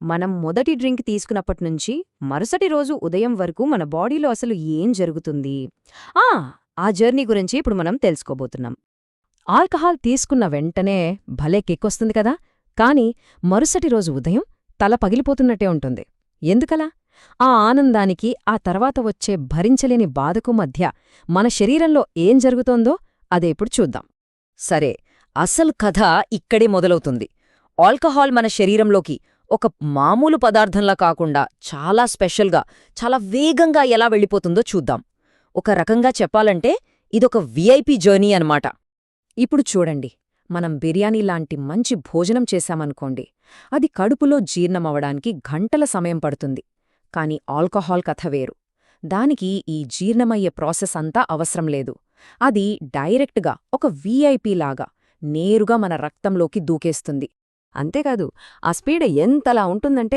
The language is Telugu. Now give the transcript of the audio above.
మనం మొదటి డ్రింక్ తీసుకున్నప్పటినుంచి మరుసటి రోజు ఉదయం వరకు మన బాడీలో అసలు ఏం జరుగుతుంది ఆ ఆ జర్నీ గురించి ఇప్పుడు మనం తెలుసుకోబోతున్నాం. ఆల్కహాల్ తీసుకున్న వెంటనే భలే కిక్కొస్తుంది కదా, కాని మరుసటి రోజు ఉదయం తల పగిలిపోతున్నట్టే ఉంటుంది. ఎందుకలా? ఆ ఆనందానికి ఆ తర్వాత వచ్చే భరించలేని బాధకు మధ్య మన శరీరంలో ఏం జరుగుతోందో అదే ఇప్పుడు చూద్దాం. సరే, అసలు కథ ఇక్కడే మొదలవుతుంది. ఆల్కహాల్ మన శరీరంలోకి ఒక మామూలు పదార్థంలా కాకుండా చాలా స్పెషల్గా, చాలా వేగంగా ఎలా వెళ్ళిపోతుందో చూద్దాం. ఒక రకంగా చెప్పాలంటే ఇదొక విఐపి జర్నీ అన్నమాట. ఇప్పుడు చూడండి, మనం బిర్యానీ లాంటి మంచి భోజనం చేశామనుకోండి, అది కడుపులో జీర్ణమవడానికి గంటల సమయం పడుతుంది. కాని ఆల్కహాల్ కథ వేరు. దానికి ఈ జీర్ణమయ్యే ప్రాసెస్ అంతా అవసరం లేదు. అది డైరెక్ట్గా ఒక వీఐపీ లాగా నేరుగా మన రక్తంలోకి దూకేస్తుంది. అంతేకాదు, ఆ స్పీడ్ ఎంతలా ఉంటుందంటే